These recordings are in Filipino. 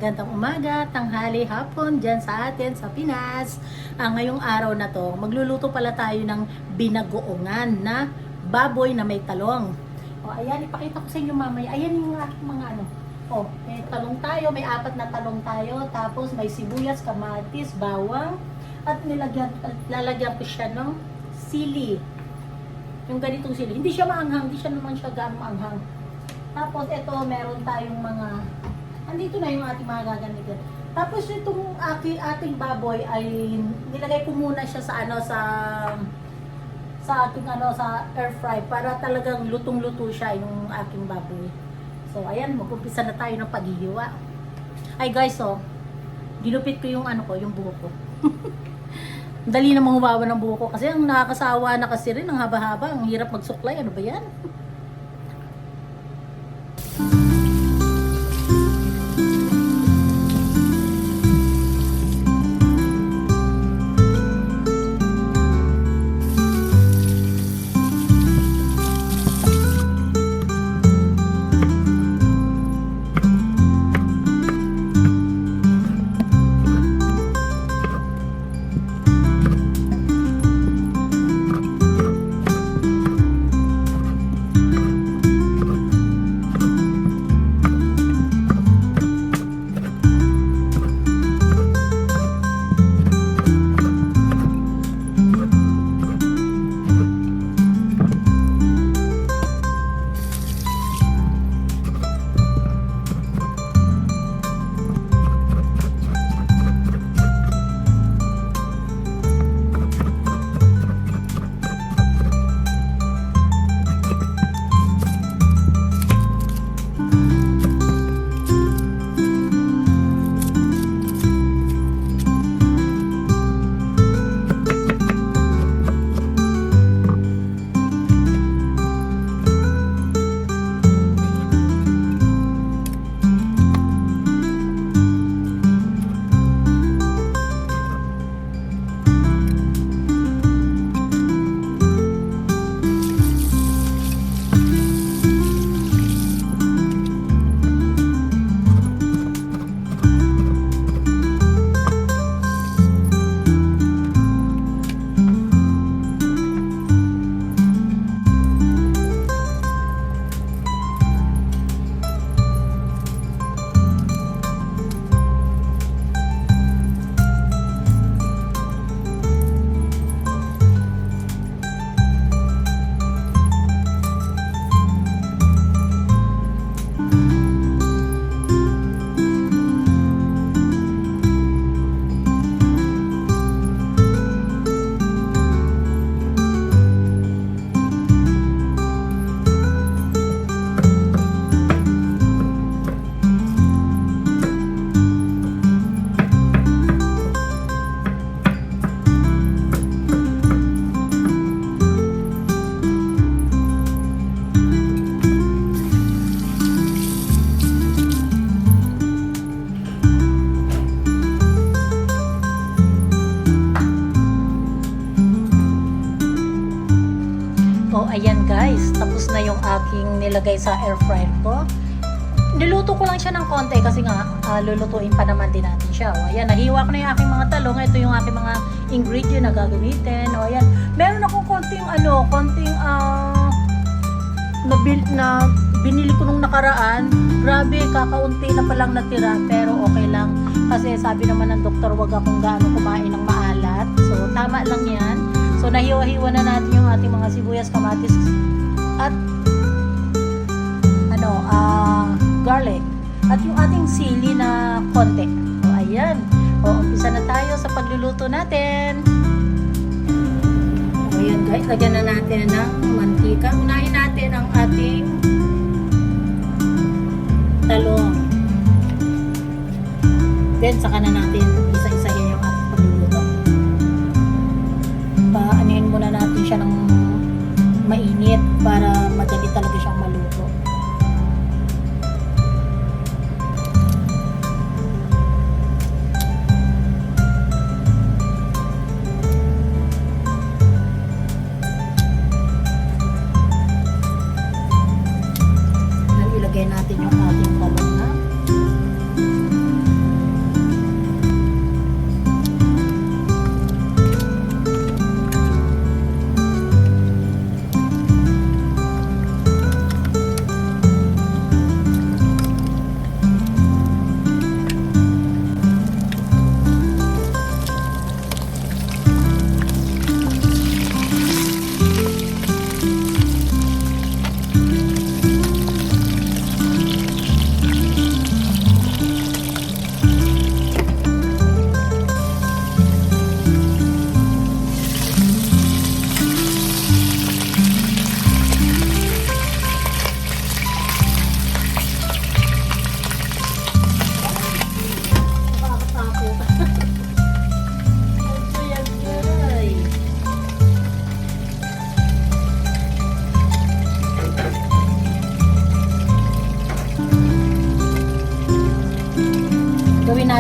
magandang umaga, tanghali, hapon dyan sa atin sa Pinas. Ngayong araw na to, magluluto pala tayo ng binagoongan na baboy na may talong. O ayan, ipakita ko sa inyo mamaya. Ayan yung aking mga ano. O, may talong tayo, may 4 na talong tayo. Tapos may sibuyas, kamatis, bawang. At lalagyan ko siya ng sili. Yung ganitong sili. Hindi siya maanghang, hindi siya naman siya gaano maanghang. Tapos ito, meron tayong mga, andito na yung ating mga gagamitin. Tapos itong ating baboy ay nilagay ko muna siya sa ano sa ating ano sa air fry para talagang lutong-luto siya yung aking baboy. So ayan, mag-umpisa na tayo ng paghihiwa. Ay guys, oh, ginupit ko yung ano ko, yung buhok ko. Dali na humawa ng buhok ko kasi ang nakakasawa na kasi rin, ang haba-haba, ang hirap magsuklay, ano ba yan? Ayan guys, tapos na yung aking nilagay sa air fryer ko. Niluto ko lang siya ng konti kasi nga lulutuin pa naman din natin siya. O ayan, nahiwa ko na yung aking mga talong. Ito yung aking mga ingredient na gagamitin. O ayan, meron akong konting na binili ko nung nakaraan. Grabe, kakaunti na palang natira pero okay lang. Kasi sabi naman ng doktor, wag akong gaano kumain ng maalat. So tama lang yan. So nahiwa-hiwa na natin yung ating mga sibuyas, kamatis at garlic at yung ating sili na konti. O ayan. O umpisa na tayo sa pagluluto natin. O ayan guys, lagyan na natin ng mantika. Unahin natin ang ating talong. Then saka na natin isa-isahin yung ating pagluluto. Paanuhin muna natin siya ng mainit para madali talaga siyang maluto. natin yung ating talong na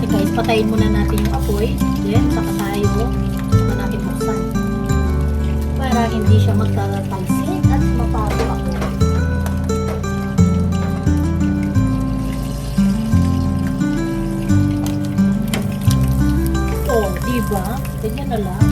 natin guys, patayin muna natin yung apoy. Then, saka natin buksan. Para hindi siya magtatalsik at mapato ako. Oh, diba? Ganyan na lang.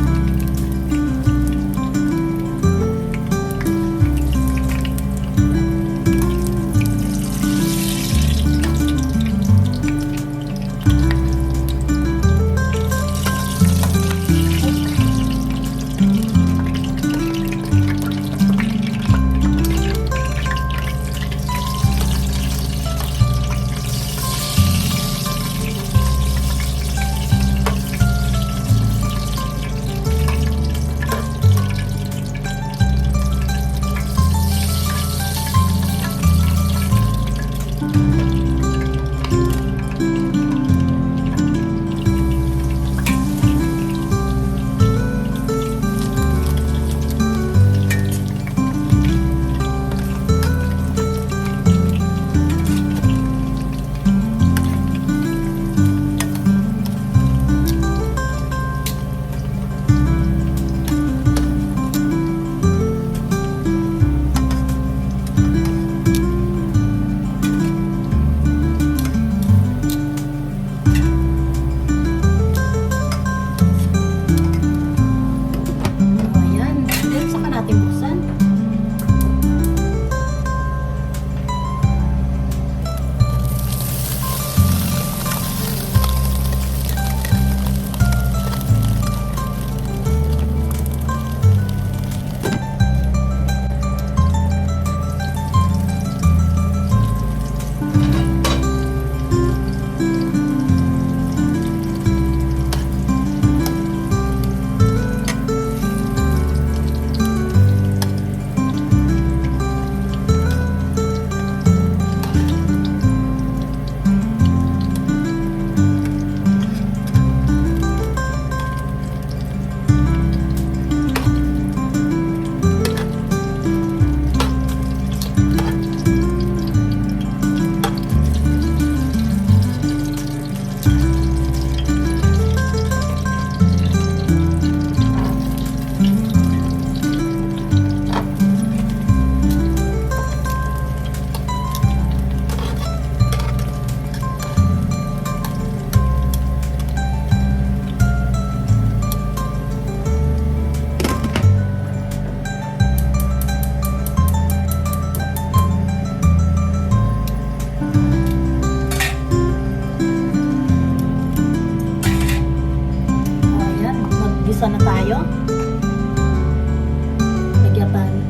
Isa na tayo.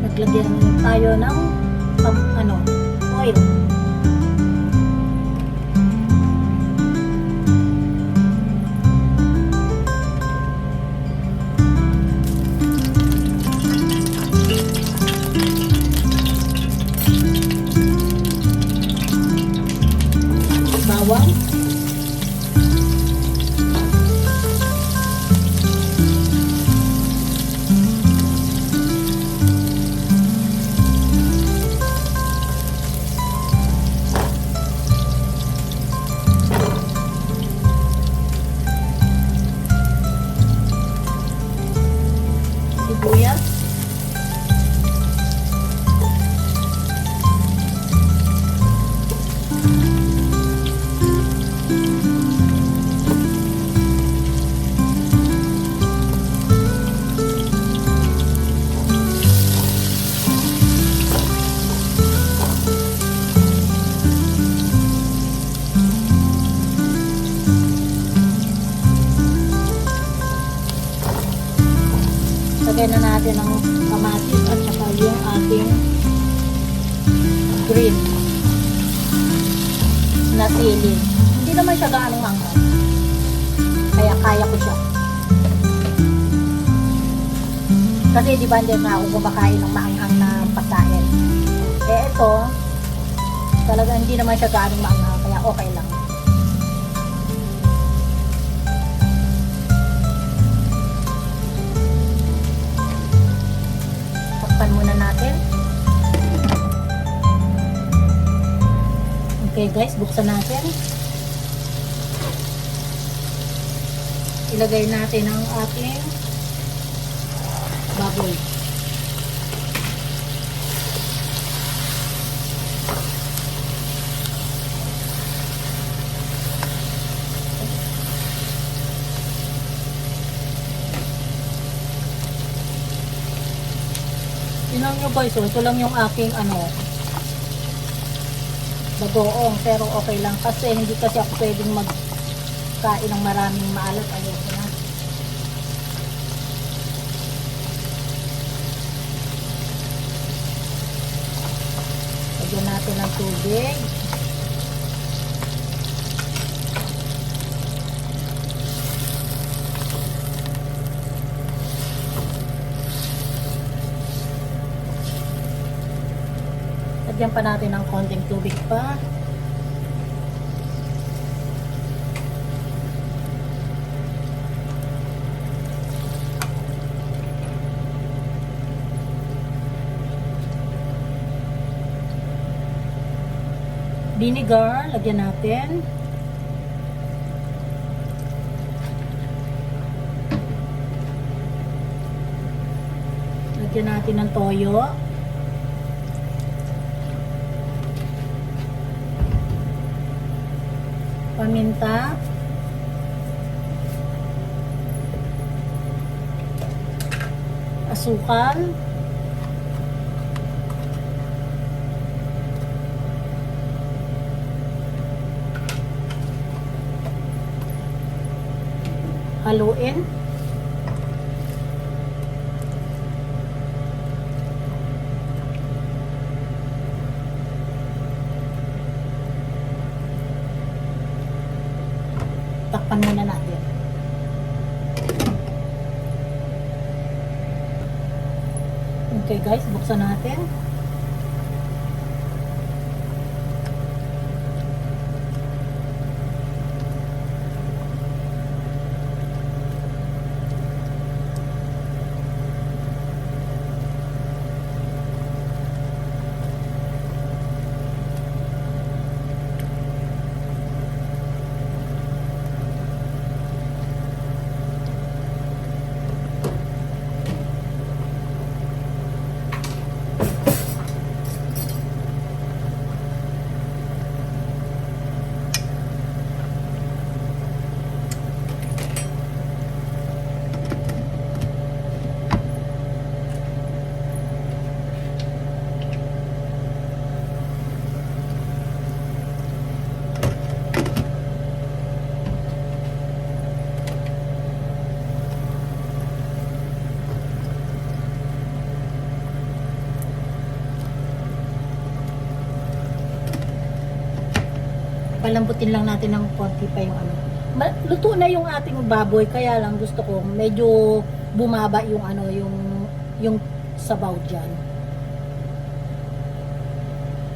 Naglagyan tayo ng oil. Bawang. Sibuyas. Lagyan na natin ang kamatis at saka yung ating green na sili. Hindi naman siya gaanong hanghang. Kaya kaya ko siya. Kasi di ba hindi na ako kumakain ng maanghang na pagkain. Eh ito, talaga hindi naman siya gaanong maanghang. Kaya okay lang. Takpan muna natin. Okay guys, buksan natin. ilagay natin ang ating baboy. Tingnan nyo guys, oh, ito lang yung aking bagoong, pero okay lang kasi hindi kasi ako pwedeng magkain ng maraming maalat. Ayoko na. Lagyan natin ng tubig. Lagyan pa natin ng konting tubig pa. Vinegar, lagyan natin. Lagyan natin ng toyo. Paminta. Asukal. Haluin. Takpan muna natin. Okay guys, buksan natin. Palambutin lang natin ng konti pa yung luto na yung ating baboy, kaya lang gusto ko medyo bumaba yung yung sabaw diyan.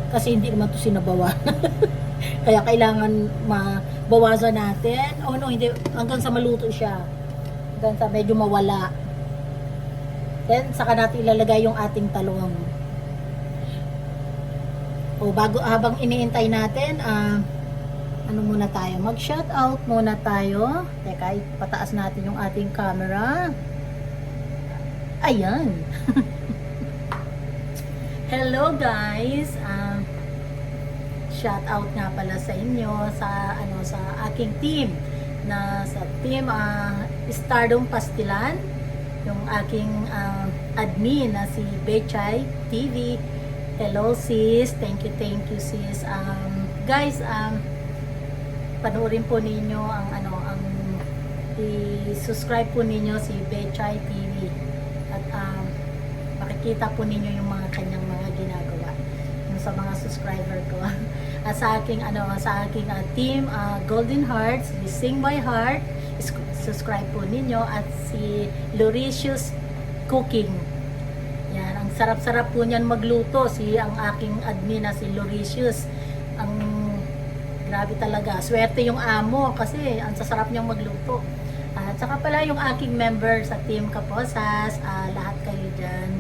Kasi hindi naman 'to sinabawan. Kaya kailangan mabawasan natin. Oh no, hindi, hanggang sa maluto siya. Hanggang sa medyo mawala. Then saka natin ilalagay yung ating talong. O habang iniintay natin, muna tayo, mag-shout out muna tayo. Teka, ipataas natin yung ating camera. Ayan. Hello guys. Shout out nga pala sa inyo sa sa aking team sa team Stardom Pastilan, yung aking admin na si Bechay TV. Hello sis. Thank you sis. Guys, panoorin po ninyo ang i-subscribe po ninyo si Bechay TV at makikita po ninyo yung mga kanyang mga ginagawa yung sa mga subscriber ko. At sa aking team Golden Hearts, Sing by Heart, subscribe po ninyo, at si Luricious Cooking. Yan, ang sarap-sarap po niyan magluto, ang aking admin na si Luricious. Grabe talaga. Swerte yung amo kasi ang sasarap niyang magluto. At saka pala yung aking member sa Team Kaposas, lahat kayo dyan,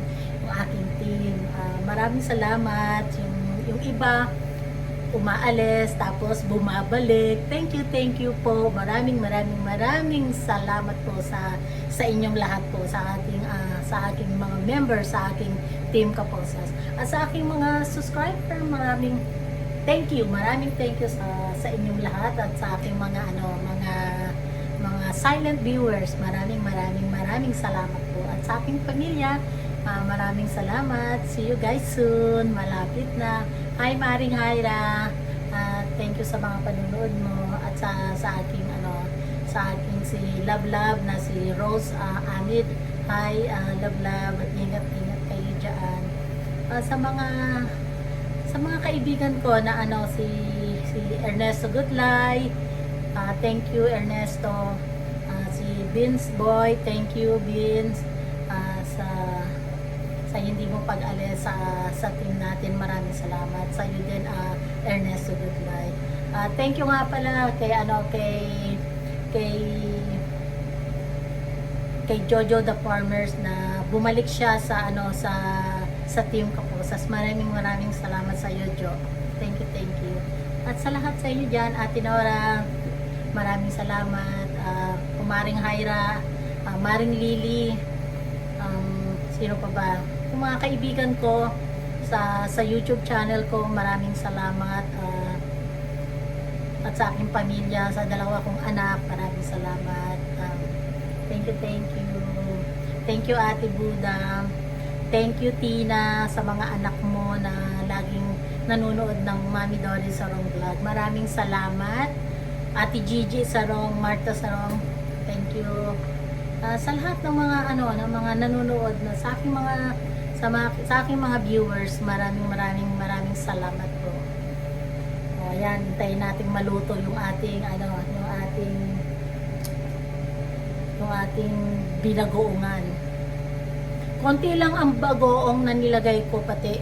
yung aking team. Maraming salamat. Yung iba, umaalis, tapos bumabalik. Thank you po. Maraming salamat po sa inyong lahat po, sa aking mga members, sa aking team Kaposas. At sa aking mga subscriber, maraming thank you sa inyong lahat, at sa aking mga mga silent viewers. Maraming salamat po. At sa aking pamilya, maraming salamat. See you guys soon. Malapit na. Hi Maring Hyra. Thank you sa mga panunood mo, at sa aking si Love na si Rose Amid. Hi Love, ingat kayo diyan. Sa mga kaibigan ko na si Ernesto Goodlay. Thank you Ernesto. Si Vince Boy, thank you Vince. Sa hindi mo pag-alis sa team natin, maraming salamat sa iyo din, Ernesto Goodlay. Thank you nga pala kay Jojo the Farmers na bumalik siya sa team Kaposas. Maraming salamat sa iyo, Jo. Thank you. At sa lahat sa inyo diyan, Ate Nora, maraming salamat. Kumaring Hyra, Maring Lily, sino pa ba? Kung mga kaibigan ko sa YouTube channel ko, maraming salamat. At sa aking pamilya, sa dalawa kong anak, maraming salamat. Thank you. Thank you Ate Buda. Thank you Tina, sa mga anak mo na laging nanonood ng Mami Dolly Sarong Vlog. Maraming salamat. Ate Gigi Sarong, Marta Sarong, thank you. Sa lahat ng mga ng mga nanonood na sa aking mga viewers, maraming salamat po. Ayan, hintayin nating maluto yung ating binagoongan. Konti lang ang bagoong na nilagay ko, kaya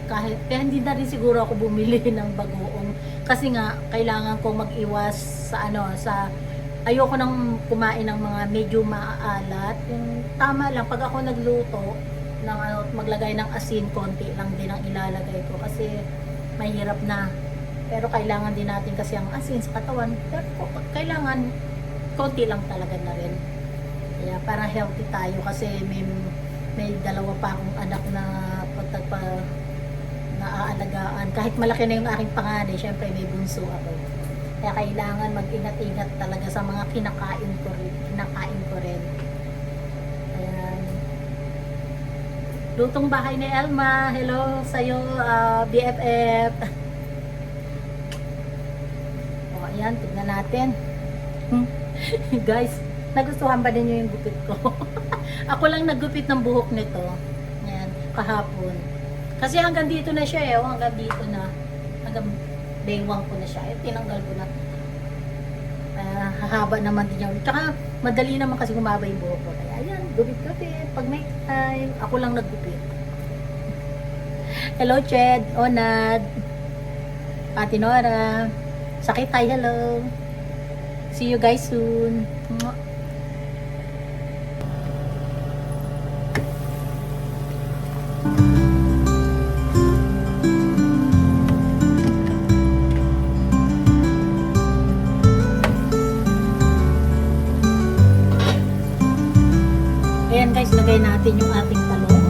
hindi na rin siguro ako bumili ng bagoong, kasi nga kailangan ko mag-iwas ayoko nang kumain ng mga medyo maaalat. Yung tama lang, pag ako nagluto ng maglagay ng asin, konti lang din ang ilalagay ko kasi mahirap na. Pero kailangan din natin kasi ang asin sa katawan, pero kailangan konti lang talaga na rin. Kaya para healthy tayo, kasi may dalawa pa akong anak na naaalagaan. Kahit malaki na yung aking panganay, syempre may bunso ako. Kaya kailangan mag-ingat-ingat talaga sa mga kinakain ko rin. Ayan. Lutong bahay ni Elma. Hello sa'yo, BFF. O, ayan, tignan natin. Guys, nagustuhan ba ninyo yung gupit ko? Ako lang naggupit ng buhok nito. Ayan, kahapon. Kasi hanggang dito na siya hanggang dito na. Hanggang baywang ko na siya. Tinanggal ko na. Hahaba naman din yun. Tsaka madali naman kasi humaba yung buhok ko. Kaya ayan, gupit-gupit. Pag may time, ako lang naggupit. Hello Ched, Onad, Ate Nora. Sakit tayo, hello. See you guys soon. Ayan guys, lagay natin yung ating talong.